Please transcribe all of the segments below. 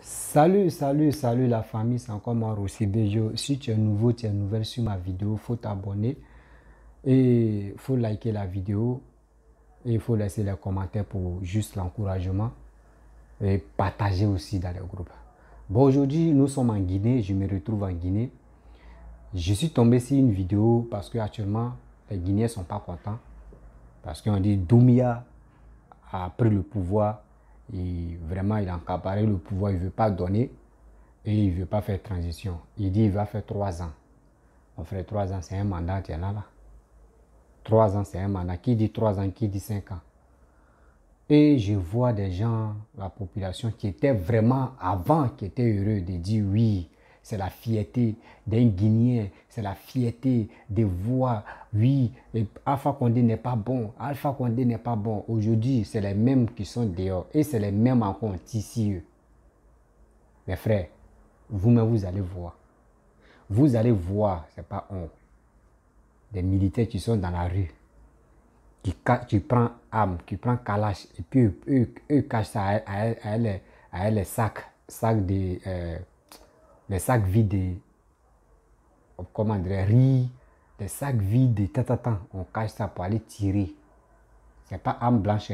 Salut la famille, c'est encore moi Rossi Bejo. Si tu es nouveau, tu es nouvelle sur ma vidéo, il faut t'abonner et il faut liker la vidéo et il faut laisser les commentaires pour juste l'encouragement et partager aussi dans les groupes. Bon, aujourd'hui, nous sommes en Guinée, je me retrouve en Guinée. Je suis tombé sur une vidéo parce que actuellement les Guinéens ne sont pas contents parce qu'on dit Doumbouya a pris le pouvoir et vraiment il a accaparé le pouvoir, il ne veut pas donner et il ne veut pas faire transition. Il dit il va faire 3 ans. On ferait 3 ans, c'est un mandat, tu es là. 3 ans, c'est un mandat. Qui dit 3 ans, qui dit 5 ans? Et je vois des gens, la population qui était vraiment avant, qui était heureux de dire oui, c'est la fierté d'un Guinéen, c'est la fierté de voir, oui, Alpha Condé n'est pas bon, Alpha Condé n'est pas bon. Aujourd'hui, c'est les mêmes qui sont dehors et c'est les mêmes encore ici. Mes frères, vous-même, vous allez voir. Vous allez voir, c'est pas honte, des militaires qui sont dans la rue, qui prennent armes, qui prennent kalash, et puis eux cachent ça à les sacs les sacs vides, comment dire, riz, des sacs vides de tata, on cache ça pour aller tirer. C'est pas armes blanches,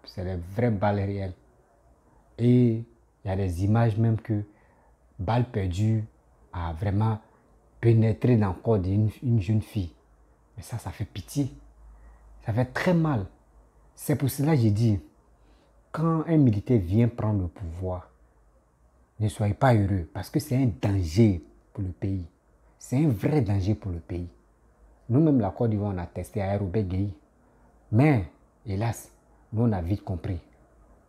c'est les vraies balles réelles. Et il y a des images même que balle perdue a vraiment pénétré dans le corps d'une jeune fille. Mais ça fait pitié. Ça fait très mal. C'est pour cela que j'ai dit, quand un militaire vient prendre le pouvoir, ne soyez pas heureux parce que c'est un danger pour le pays. C'est un vrai danger pour le pays. Nous-mêmes, la Côte d'Ivoire, on a testé à Aérobe-Guéhi. Mais, hélas, nous, on a vite compris.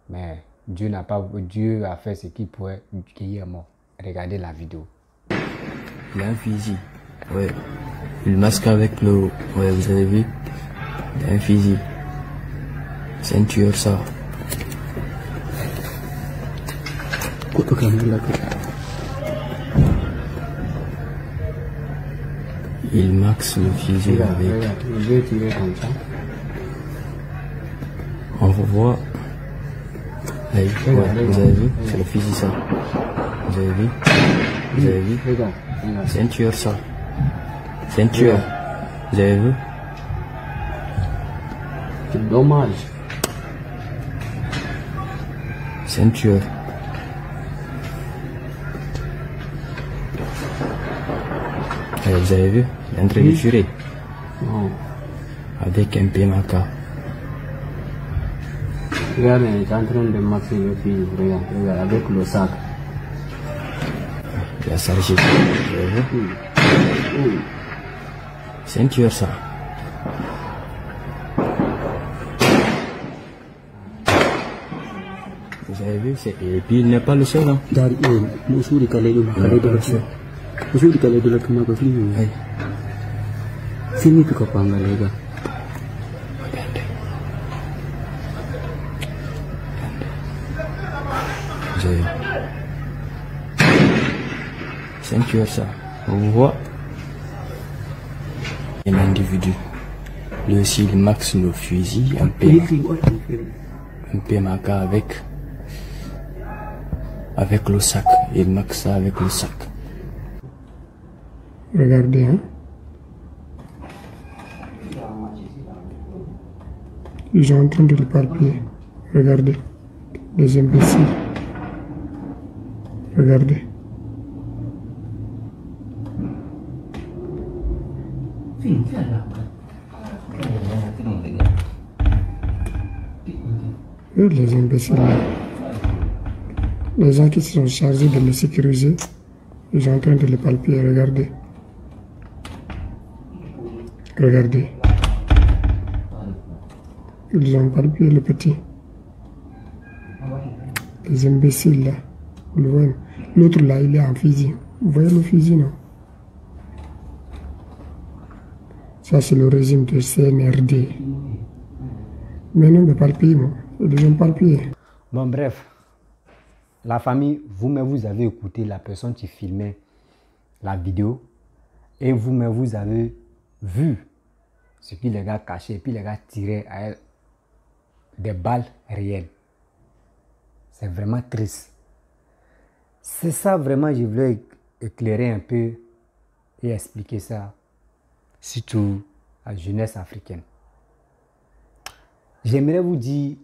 Mais Dieu a fait ce qu'il pouvait. Guéhi est mort. Regardez la vidéo. Il a un fusil. Ouais. Le masque avec le... Ouais, vous avez vu? Il a un fusil. C'est un tueur, ça. Il maxe le fusil avec... Je vais tirer comme ça. On revoit. Allez, ouais, vous avez vu? C'est le fusil, ça. Vous avez vu? Vous avez vu? C'est un tueur, ça. C'est un tueur. Vous avez vu? C'est dommage. C'est un tueur. Allez, vous avez vu? Il est en train de tirer. Non. Avec un PMK. Regarde, il est en train de masser le fil. Regarde, avec le sac. Il a chargé. Vous avez vu? C'est un tueur, ça. Vous avez vu? Et puis il n'est pas le seul, hein? Hey. Sini tu kapanga lega. C'est un tueur, ça. On voit un individu. Lui aussi, il maxe le fusil, un PMK avec le sac. Il maxe ça avec le sac. Regardez, hein. Ils sont en train de le palper. Regardez. Les imbéciles. Regardez. Eux, les imbéciles là. Les gens qui sont chargés de le sécuriser, ils sont en train de le palper. Regardez. Regardez. Ils ont palpé le petit. Les imbéciles là. Vous le voyez. L'autre là, il est en fusil. Vous voyez le fusil, non? Ça, c'est le régime de CNRD. Mais non, mais palper, moi. Ils ont palpé. Bon, bref. La famille, vous-même, vous avez écouté la personne qui filmait la vidéo. Et vous-même, vous avez vu ce que les gars cachaient. Et puis les gars tiraient à elle des balles réelles. C'est vraiment triste. C'est ça vraiment, je voulais éclairer un peu et expliquer ça, surtout à la jeunesse africaine. J'aimerais vous dire,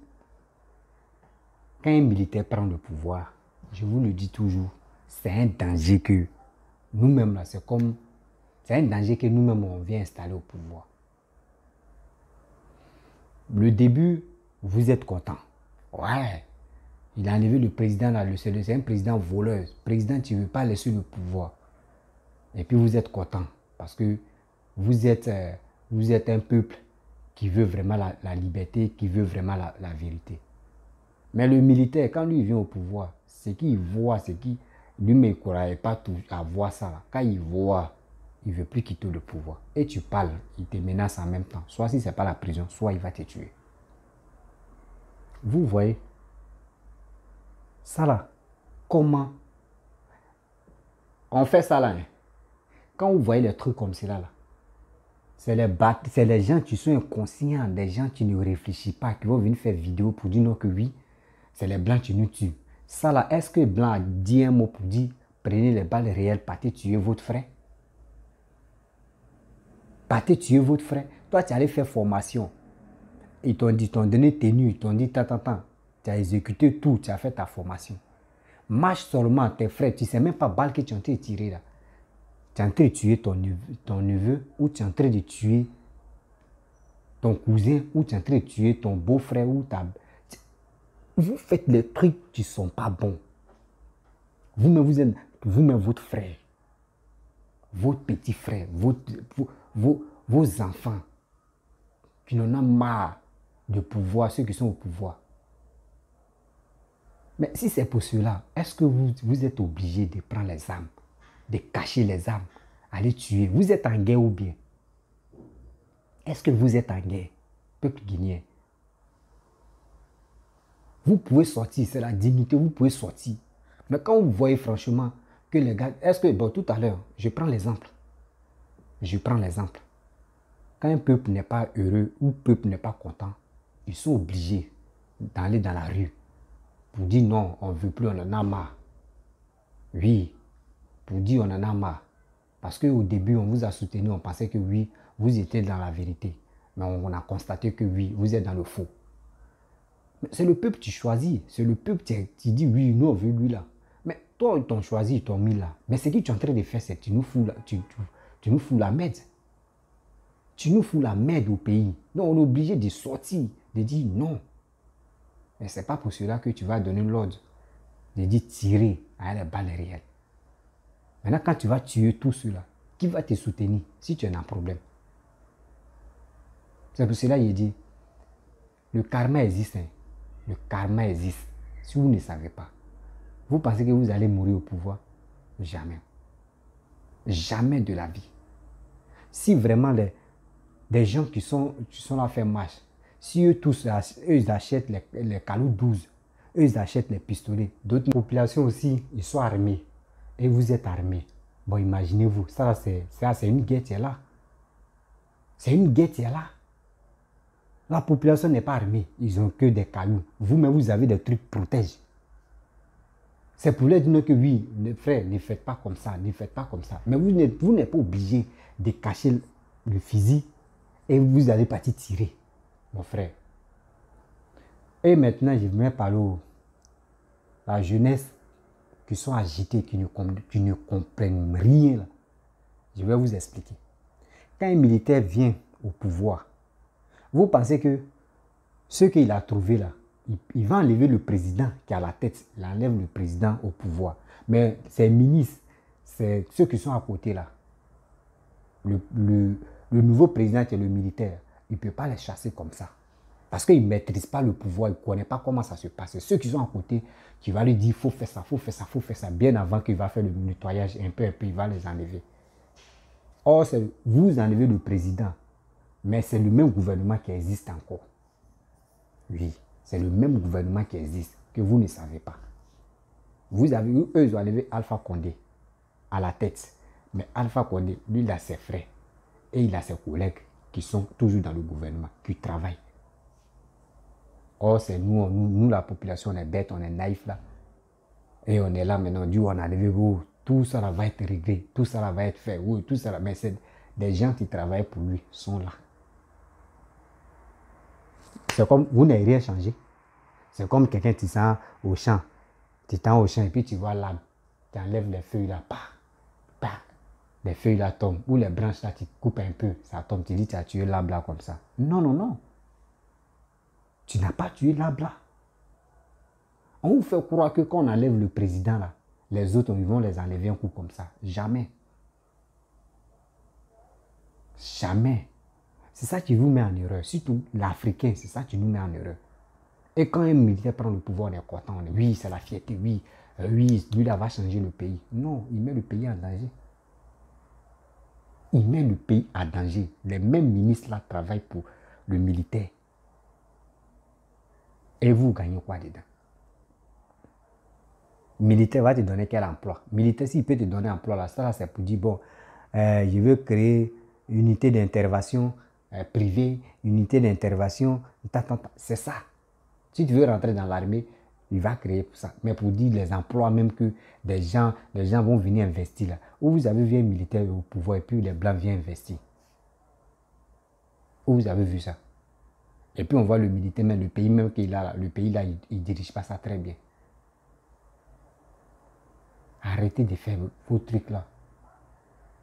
quand un militaire prend le pouvoir, je vous le dis toujours, c'est un danger que nous-mêmes, là, c'est un danger que nous-mêmes, on vient installer au pouvoir. Le début, vous êtes content. Ouais, il a enlevé le président là, c'est un président voleur. Président, tu ne veux pas laisser le pouvoir. Et puis vous êtes content parce que vous êtes un peuple qui veut vraiment la liberté, qui veut vraiment la vérité. Mais le militaire, quand lui vient au pouvoir, c'est qu'il voit, c'est qu'il lui-même ne croyait pas tout à voir ça. Là. Quand il voit, il ne veut plus quitter le pouvoir. Et tu parles, il te menace en même temps. Soit si ce n'est pas la prison, soit il va te tuer. Vous voyez, ça là, comment on fait ça là, hein? Quand vous voyez les trucs comme cela là, c'est les gens qui sont inconscients, des gens qui ne réfléchissent pas, qui vont venir faire vidéo pour dire non que oui, c'est les blancs qui nous tuent. Ça là, est-ce que blanc a dit un mot pour dire prenez les balles réelles, partez tuer votre frère? Partez tuer votre frère. Toi, tu allais faire formation. Ils t'ont donné tenue, ils t'ont dit tant. Tu as exécuté tout, tu as fait ta formation. Marche seulement tes frères, tu ne sais même pas balle que tu es en train de tirer là. Tu es en train de tuer ton neveu ou tu es en train de tuer ton cousin ou tu es en train de tuer ton beau-frère ou ta... Vous faites des trucs qui ne sont pas bons. Vous-même votre frère, votre petit frère, vos enfants qui n'en ont marre de pouvoir, ceux qui sont au pouvoir. Mais si c'est pour cela, est-ce que vous êtes obligé de prendre les armes, de cacher les armes, aller tuer? Vous êtes en guerre ou bien? Est-ce que vous êtes en guerre, peuple guinéen? Vous pouvez sortir, c'est la dignité, vous pouvez sortir. Mais quand vous voyez franchement que les gars... Est-ce que, bon, tout à l'heure, je prends l'exemple. Quand un peuple n'est pas heureux ou un peuple n'est pas content, ils sont obligés d'aller dans la rue pour dire non, on ne veut plus, on en a marre. Oui, pour dire on en a marre. Parce qu'au début, on vous a soutenu, on pensait que oui, vous étiez dans la vérité. Mais on a constaté que oui, vous êtes dans le faux. C'est le peuple qui choisit. C'est le peuple qui dit oui, nous on veut lui là. Mais toi, ils t'ont choisi, ils t'ont mis là. Mais ce que tu es en train de faire, c'est que tu nous fous la merde. Tu nous fous la merde au pays. Donc on est obligé de sortir, de dire non. Mais ce n'est pas pour cela que tu vas donner l'ordre de dire tirer à les balles réelles. Maintenant, quand tu vas tuer tout cela, qui va te soutenir si tu as un problème? C'est pour cela qu'il dit, le karma existe. Hein. Le karma existe. Si vous ne savez pas, vous pensez que vous allez mourir au pouvoir? Jamais. Jamais de la vie. Si vraiment des gens qui sont là à faire marche, si eux tous, eux ils achètent les calous 12, eux ils achètent les pistolets, d'autres populations aussi, ils sont armés. Et vous êtes armés. Bon, imaginez-vous, ça c'est une guerre qui est là. C'est une guerre qui est là. La population n'est pas armée, ils n'ont que des cailloux. Vous-même, vous avez des trucs qui protègent. C'est pour leur dire que oui, frère, ne faites pas comme ça, ne faites pas comme ça. Mais vous n'êtes pas obligé de cacher le fusil et vous allez partir tirer, mon frère. Et maintenant, je vais parler à la jeunesse qui sont agités, qui ne comprennent rien. Là. Je vais vous expliquer. Quand un militaire vient au pouvoir, vous pensez que ce qu'il a trouvé là, il va enlever le président qui a la tête, il enlève le président au pouvoir. Mais ces ministres, c'est ceux qui sont à côté là. Le nouveau président qui est le militaire, il ne peut pas les chasser comme ça. Parce qu'il ne maîtrise pas le pouvoir, il ne connaît pas comment ça se passe. Ceux qui sont à côté, qui va lui dire, il faut faire ça, il faut faire ça, il faut faire ça, bien avant qu'il va faire le nettoyage, un peu, il va les enlever. Or, vous enlevez le président, mais c'est le même gouvernement qui existe encore. Oui, c'est le même gouvernement qui existe, que vous ne savez pas. Vous avez eu, eux, ils ont enlevé Alpha Condé à la tête. Mais Alpha Condé, lui, il a ses frères et il a ses collègues qui sont toujours dans le gouvernement, qui travaillent. Or, c'est nous, la population, on est bête, on est naïf là. Et on est là maintenant, Dieu, on a levé, oh, tout ça là va être réglé, tout ça là va être fait, oui, tout ça là, mais c'est des gens qui travaillent pour lui sont là. C'est comme, vous n'avez rien changé. C'est comme quelqu'un qui sent au champ, tu tends au champ et puis tu vois l'arbre, tu enlèves les feuilles là, les feuilles là tombent, ou les branches là, tu coupes un peu, ça tombe, tu dis tu as tué l'arbre là comme ça. Non, non, non. Tu n'as pas tué l'arbre là. On vous fait croire que quand on enlève le président là, les autres, ils vont les enlever un coup comme ça. Jamais. Jamais. C'est ça qui vous met en erreur. Surtout l'Africain, c'est ça qui nous met en erreur. Et quand un militaire prend le pouvoir, on est content. On est, oui, c'est la fierté, oui. Oui, lui là va changer le pays. Non, il met le pays en danger. Il met le pays en danger. Les mêmes ministres là travaillent pour le militaire. Et vous gagnez quoi dedans? Militaire va te donner quel emploi? Militaire, s'il peut te donner un emploi, là, ça c'est pour dire, bon, je veux créer une unité d'intervention privée, unité d'intervention, c'est ça. Si tu veux rentrer dans l'armée, il va créer pour ça. Mais pour dire les emplois, même que des gens vont venir investir là. Où vous avez vu un militaire au pouvoir et puis les Blancs viennent investir. Où vous avez vu ça? Et puis on voit le militaire, mais le pays même qu'il a là, le pays là, il ne dirige pas ça très bien. Arrêtez de faire vos trucs là.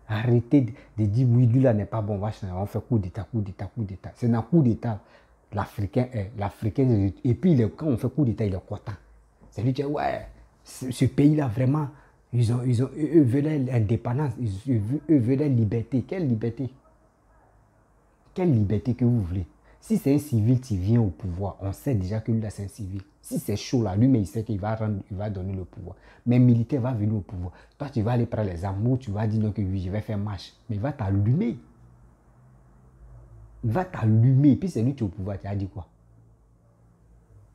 Arrêtez de dire oui, lui là n'est pas bon, on fait coup d'état, coup d'état, coup d'état. C'est dans coup d'état. L'Africain, et puis quand on fait coup d'état, il est content. C'est lui qui dit, ouais, ce pays-là, vraiment, eux veulent l'indépendance, eux veulent la liberté. Quelle liberté? Quelle liberté que vous voulez? Si c'est un civil qui vient au pouvoir, on sait déjà que lui là c'est un civil. Si c'est chaud là, lui mais il sait qu'il va donner le pouvoir. Mais un militaire va venir au pouvoir. Toi tu vas aller prendre les armes, tu vas dire non que oui, je vais faire marche. Mais il va t'allumer. Il va t'allumer. Puis c'est lui qui est au pouvoir, tu as dit quoi?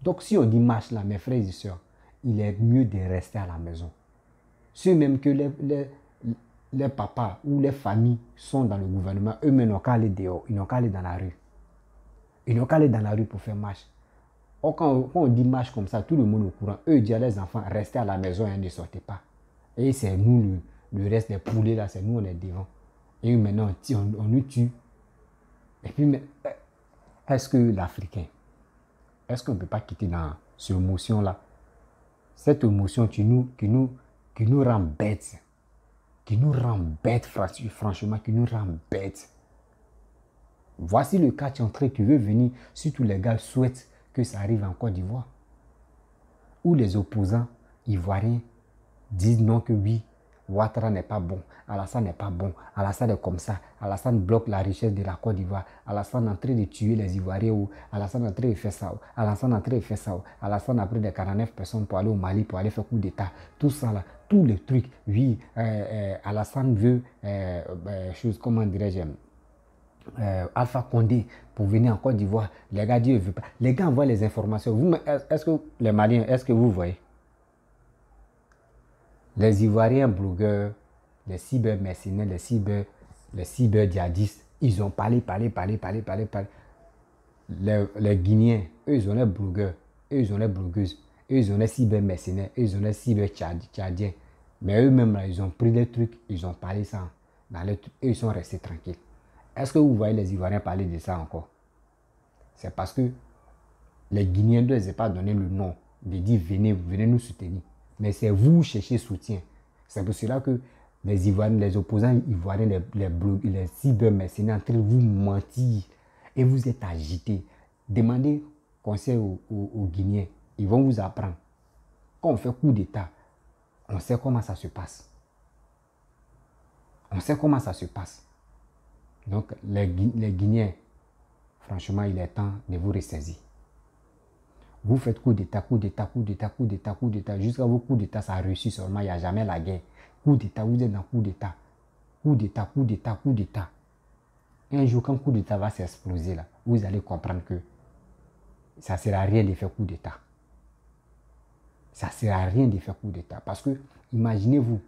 Donc si on dit marche là, mes frères et sœurs, il est mieux de rester à la maison. Ceux même que les papas ou les familles sont dans le gouvernement, eux-mêmes n'ont qu'à aller dehors, ils n'ont qu'à aller dans la rue. Ils n'ont qu'à aller dans la rue pour faire marche. Or, quand on dit marche comme ça, tout le monde est au courant. Eux disent à les enfants, restez à la maison et ne sortez pas. Et c'est nous, le reste des poulets là, c'est nous, on est devant. Et maintenant, on nous tue. Et puis, est-ce que l'Africain, est-ce qu'on ne peut pas quitter dans cette émotion-là? Cette émotion qui nous rend bêtes. Qui nous rend bêtes, franchement, qui nous rend bêtes. Voici le cas qui veut venir, si tous les gars souhaitent que ça arrive en Côte d'Ivoire. Où les opposants ivoiriens disent non que oui, Ouattara n'est pas bon, Alassane n'est pas bon, Alassane est comme ça, Alassane bloque la richesse de la Côte d'Ivoire, Alassane est en train de tuer les Ivoiriens, ou Alassane est en train de faire ça, Alassane est en train de faire ça, Alassane a pris des 49 personnes pour aller au Mali, pour aller faire coup d'État, tout ça là, tous les trucs, oui, Alassane veut, comment dirais-je, Alpha Condé pour venir en Côte d'Ivoire. Les gars disent, veut pas. Les gars envoient les informations. Est-ce que les Maliens, est-ce que vous voyez? Les Ivoiriens blogueurs, les cyber-mercenaires, les cyber-djihadistes, ils ont parlé. Les Guinéens, eux, ils ont les blogueurs, eux, ils ont les blogueuses, eux, ils ont les cyber-mercenaires, eux, ils ont les cyber-tchadiens. Mais eux-mêmes, là, ils ont pris des trucs, ils ont parlé ça. Eux, ils sont restés tranquilles. Est-ce que vous voyez les Ivoiriens parler de ça encore? C'est parce que les Guinéens ne les ont pas donné le nom de dire venez nous soutenir. Mais c'est vous cherchez soutien. C'est pour cela que les Ivoiriens, les opposants ivoiriens, les cyber-mercenaires, en train de vous mentir et vous êtes agités. Demandez conseil aux Guinéens. Ils vont vous apprendre. Quand on fait coup d'État, on sait comment ça se passe. On sait comment ça se passe. Donc, les Guinéens, franchement, il est temps de vous ressaisir. Vous faites coup d'État, jusqu'à vos coups d'État, ça a réussi seulement, il n'y a jamais la guerre. Coup d'État, vous êtes dans coup d'État. Coup d'État. Un jour, quand coup d'État va s'exploser, là, vous allez comprendre que ça ne sert à rien de faire coup d'État. Ça ne sert à rien de faire coup d'État. Parce que, imaginez-vous,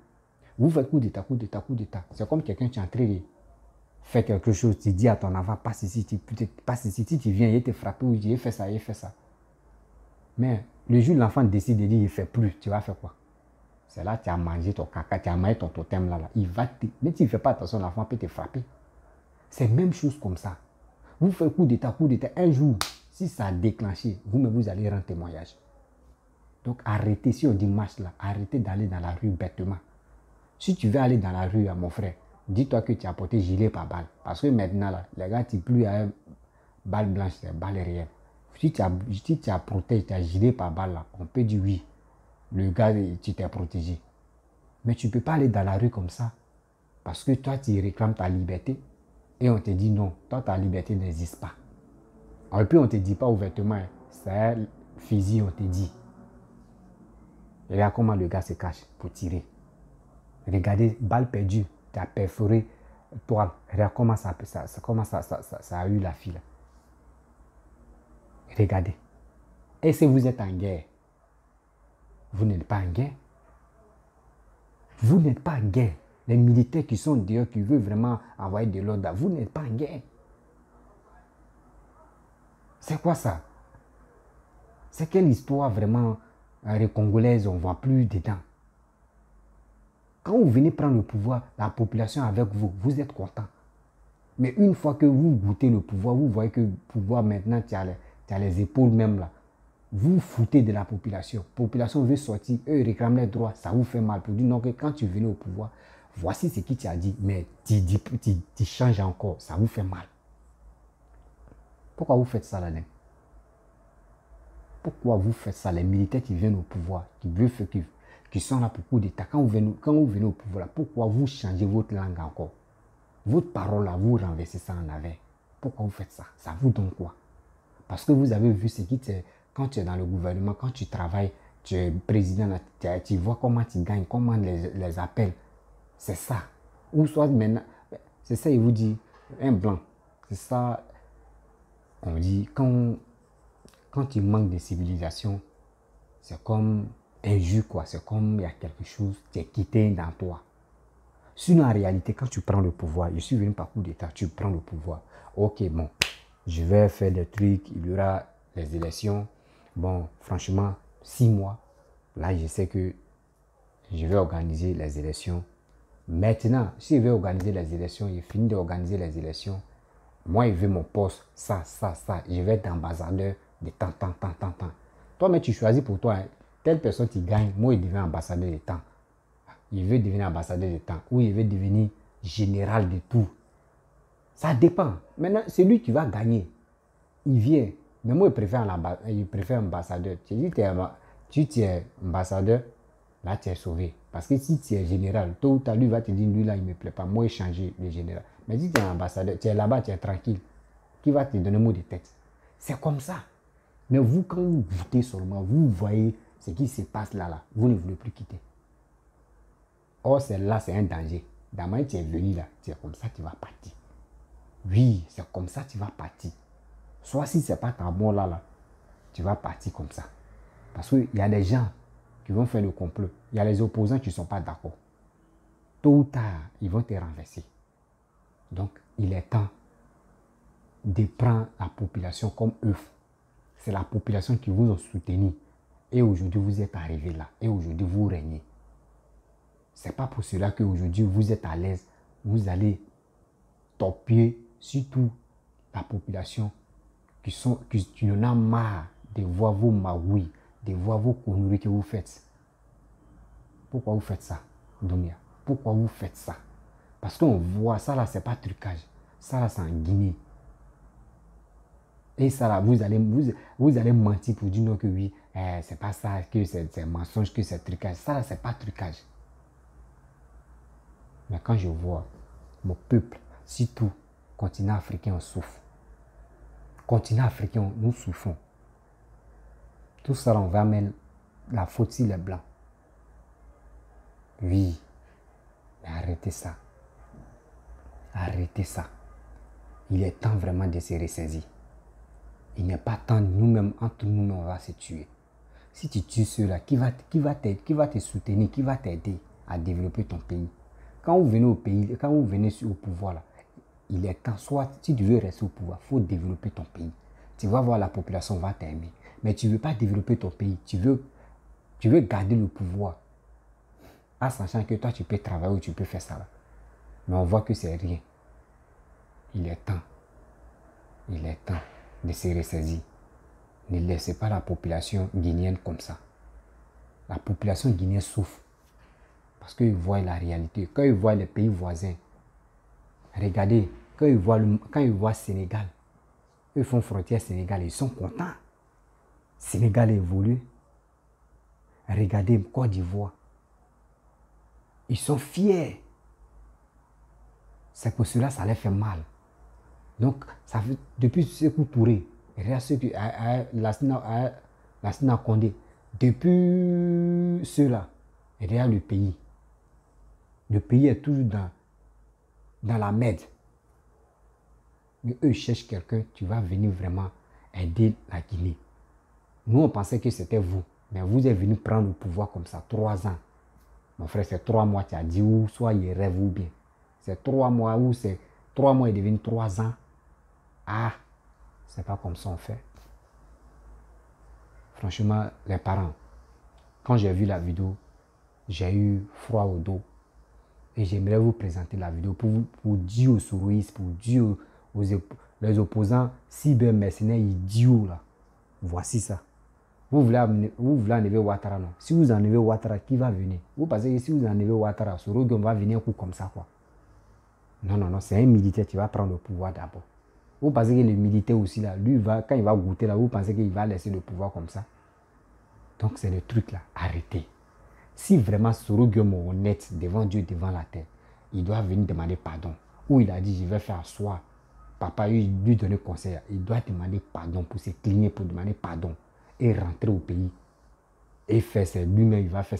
vous faites coup d'État. C'est comme quelqu'un qui est en train de faire quelque chose, tu dis à ton enfant, passe ici, tu viens, il te frappe, il fait ça. Mais le jour où l'enfant décide de dire, il ne fait plus, tu vas faire quoi? c'est là que tu as mangé ton caca, tu as mangé ton totem là. Il va te... Mais tu ne fais pas attention, l'enfant peut te frapper. C'est même chose comme ça. Vous faites coup d'état, un jour, si ça a déclenché, vous-même vous allez rendre témoignage. Donc arrêtez, si on dit marche là, arrêtez d'aller dans la rue bêtement. Si tu veux aller dans la rue, mon frère, dis-toi que tu as porté gilet par balle. Parce que maintenant là, les gars, tu plus à balle blanche, c'est balle réelle. Si tu as protégé, tu as gilet par balle là, on peut dire oui. Le gars, tu t'es protégé. Mais tu ne peux pas aller dans la rue comme ça. Parce que toi, tu réclames ta liberté. Et on te dit non, toi, ta liberté n'existe pas. Et puis, on ne te dit pas ouvertement, c'est physique, on te dit. Et là, comment le gars se cache pour tirer. Regardez, balle perdue, tu as perforé toile. Regarde comment ça a eu la file. Regardez. Et si vous êtes en guerre, vous n'êtes pas en guerre. Vous n'êtes pas en guerre. Les militaires qui sont dehors, qui veulent vraiment envoyer de l'ordre, vous n'êtes pas en guerre. C'est quoi ça? C'est quelle histoire vraiment congolaise, on ne voit plus dedans. Quand vous venez prendre le pouvoir, la population avec vous, vous êtes content. Mais une fois que vous goûtez le pouvoir, vous voyez que le pouvoir maintenant, tu as les épaules même là. Vous foutez de la population. La population veut sortir, eux réclament les droits, ça vous fait mal. Pour dire non, que quand tu venais au pouvoir, voici ce qui t'a dit, mais tu changes encore, ça vous fait mal. Pourquoi vous faites ça là? Pourquoi vous faites ça? Les militaires qui viennent au pouvoir, qui sont là pour coup d'État, quand vous venez au pouvoir, là, pourquoi vous changez votre langue encore? Votre parole là, vous renversez ça en avant. Pourquoi vous faites ça? Ça vous donne quoi? Parce que vous avez vu ce qui te... Quand tu es dans le gouvernement, quand tu travailles, tu es président, là, tu vois comment tu gagnes, comment les appels. C'est ça. Ou soit maintenant, c'est ça, il vous dit, un blanc. C'est ça, on dit, quand tu manques de civilisation, c'est comme un jus, quoi. C'est comme il y a quelque chose qui est quitté dans toi. Sinon, en réalité, quand tu prends le pouvoir, je suis venu par coup d'État, tu prends le pouvoir. Ok, bon, je vais faire des trucs, il y aura les élections. Bon, franchement, 6 mois, là, je sais que je vais organiser les élections. Maintenant, si je vais organiser les élections, il finit d'organiser les élections. Moi, je veux mon poste, ça. Je vais être ambassadeur de tant. Toi, mais tu choisis pour toi, hein, telle personne qui gagne, moi, il devient ambassadeur de temps. Il veut devenir ambassadeur de temps ou il veut devenir général de tout. Ça dépend. Maintenant, c'est lui qui va gagner. Il vient. Mais moi, je préfère ambassadeur. Tu dis, tu es ambassadeur, là, tu es sauvé. Parce que si tu es général, tôt ou tard, lui va te dire, lui, là, il ne me plaît pas. Moi, je change de général. Mais si tu es ambassadeur, tu es là-bas, tu es tranquille. Qui va te donner mot de tête? C'est comme ça. Mais vous, quand vous votez seulement, vous voyez ce qui se passe là. Vous ne voulez plus quitter. Or, là, c'est un danger. Demain, tu es venu là, tu es comme ça, tu vas partir. Oui, c'est comme ça, tu vas partir. Soit si ce n'est pas ta mort là, tu vas partir comme ça. Parce qu'il y a des gens qui vont faire le complot. Il y a les opposants qui ne sont pas d'accord. Tôt ou tard, ils vont te renverser. Donc, il est temps de prendre la population comme œuf. C'est la population qui vous a soutenu. Et aujourd'hui, vous êtes arrivé là. Et aujourd'hui, vous régnez. Ce n'est pas pour cela qu'aujourd'hui, vous êtes à l'aise. Vous allez torpiller surtout la population qui en a marre de voir vos magouilles, de voir vos conneries que vous faites. Pourquoi vous faites ça, Doumbia? Pourquoi vous faites ça? Parce qu'on voit ça là, c'est pas trucage. Ça là, c'est en Guinée. Et ça là, vous allez mentir pour dire non que oui, c'est pas ça, que c'est mensonge, que c'est trucage. Ça là, c'est pas trucage. Mais quand je vois mon peuple, surtout, continent africain, on souffre. Continent africain, nous souffrons. Tout ça, on va mettre la faute sur les blancs. Oui, mais arrêtez ça. Arrêtez ça. Il est temps vraiment de se ressaisir. Il n'est pas temps, nous-mêmes, entre nous, on va se tuer. Si tu tues ceux-là, qui va te soutenir, qui va t'aider à développer ton pays? Quand vous venez au pays, quand vous venez au pouvoir, là, il est temps, soit si tu veux rester au pouvoir, il faut développer ton pays. Tu vas voir la population va t'aimer. Mais tu ne veux pas développer ton pays, tu veux garder le pouvoir. en sachant que toi, tu peux travailler ou tu peux faire ça là. Mais on voit que c'est rien. Il est temps de se ressaisir. Ne laissez pas la population guinéenne comme ça. La population guinéenne souffre parce qu'ils voient la réalité. Quand ils voient les pays voisins, regardez, quand ils voient Sénégal, ils font frontière Sénégal, ils sont contents. Sénégal évolue. Regardez Côte d'Ivoire. Ils sont fiers. C'est pour cela que ça les fait mal. Donc, ça fait, depuis Sékou Touré, Lassina Condé, depuis cela, regarde le pays. Le pays est toujours dans la merde. Mais eux cherchent quelqu'un, tu vas venir vraiment aider la Guinée. Nous, on pensait que c'était vous. Mais vous êtes venu prendre le pouvoir comme ça, 3 ans. Mon frère, c'est 3 mois, tu as dit, ou soit il rêve ou bien. C'est 3 mois, ou c'est 3 mois et devenu 3 ans. Ah, c'est pas comme ça on fait. Franchement, les parents, quand j'ai vu la vidéo, j'ai eu froid au dos. Et j'aimerais vous présenter la vidéo pour dire aux souris, pour dire les opposants cybermercenaires idiots là. Voici ça. Vous voulez enlever Ouattara, non? Si vous enlevez Ouattara, qui va venir? Vous pensez que si vous enlevez Ouattara, Sorogo va venir un coup comme ça, quoi? Non, non, non, c'est un militaire qui va prendre le pouvoir d'abord. Vous pensez que le militaire aussi, là, lui, quand il va goûter, là, vous pensez qu'il va laisser le pouvoir comme ça? Donc, c'est le truc, là. Arrêtez. Si vraiment Sorogo est honnête devant Dieu, devant la terre, il doit venir demander pardon. Ou il a dit, je vais faire asseoir. Papa lui donner conseil. Il doit demander pardon pour se cligner, pour demander pardon. Et rentrer au pays. Et faire lui-même, il va faire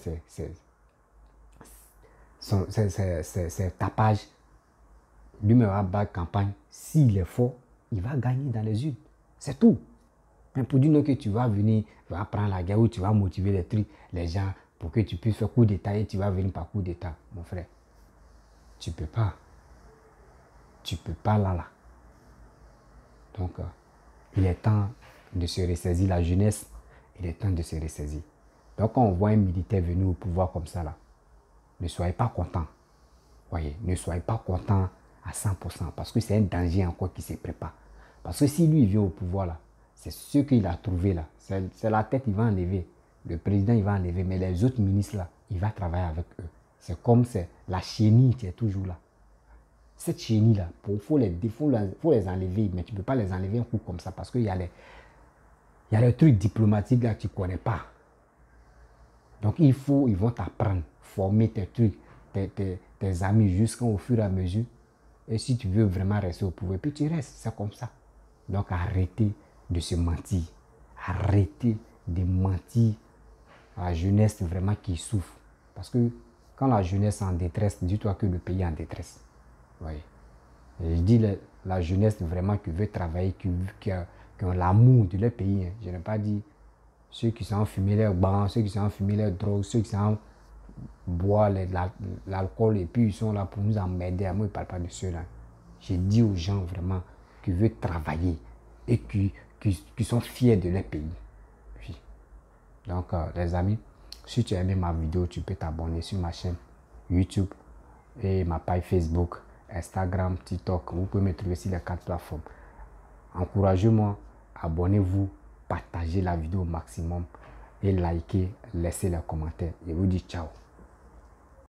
ses tapages. Lui-même va battre campagne. S'il est fort, il va gagner dans les urnes. C'est tout. Mais pour dire que tu vas venir, tu vas prendre la guerre ou tu vas motiver les trucs, les gens, pour que tu puisses faire coup d'état et tu vas venir par coup d'état, mon frère. Tu peux pas. Tu peux pas là. Donc, il est temps de se ressaisir. La jeunesse, il est temps de se ressaisir. Donc, quand on voit un militaire venir au pouvoir comme ça, là, ne soyez pas content. Voyez, ne soyez pas content à 100% parce que c'est un danger encore qui se prépare. Parce que si lui il vient au pouvoir, là, c'est ce qu'il a trouvé là. C'est la tête, il va enlever. Le président, il va enlever. Mais les autres ministres, là, il va travailler avec eux. C'est comme la chenille qui est toujours là. Cette chenille-là, il faut les enlever, mais tu ne peux pas les enlever un coup comme ça parce qu'il y a les trucs diplomatiques là que tu ne connais pas. Donc ils vont t'apprendre, former tes trucs, tes amis jusqu'au fur et à mesure. Et si tu veux vraiment rester au pouvoir, puis tu restes, c'est comme ça. Donc arrêtez de se mentir. Arrêtez de mentir à la jeunesse vraiment qui souffre. Parce que quand la jeunesse est en détresse, dis-toi que le pays est en détresse. Oui. Et je dis la jeunesse vraiment qui veut travailler, qui ont l'amour de leur pays. Hein. Je n'ai pas dit ceux qui sont fumés leurs bancs, ceux qui sont fumés leurs drogues, ceux qui sont boire l'alcool et puis ils sont là pour nous emmerder. Moi, je ne parle pas de ceux-là. J'ai dit aux gens vraiment qui veulent travailler et qui sont fiers de leur pays. Oui. Donc, les amis, si tu as aimé ma vidéo, tu peux t'abonner sur ma chaîne YouTube et ma page Facebook, Instagram, TikTok. Vous pouvez me trouver sur les 4 plateformes. Encouragez-moi, abonnez-vous, partagez la vidéo au maximum et likez, laissez les commentaires. Et vous dis ciao.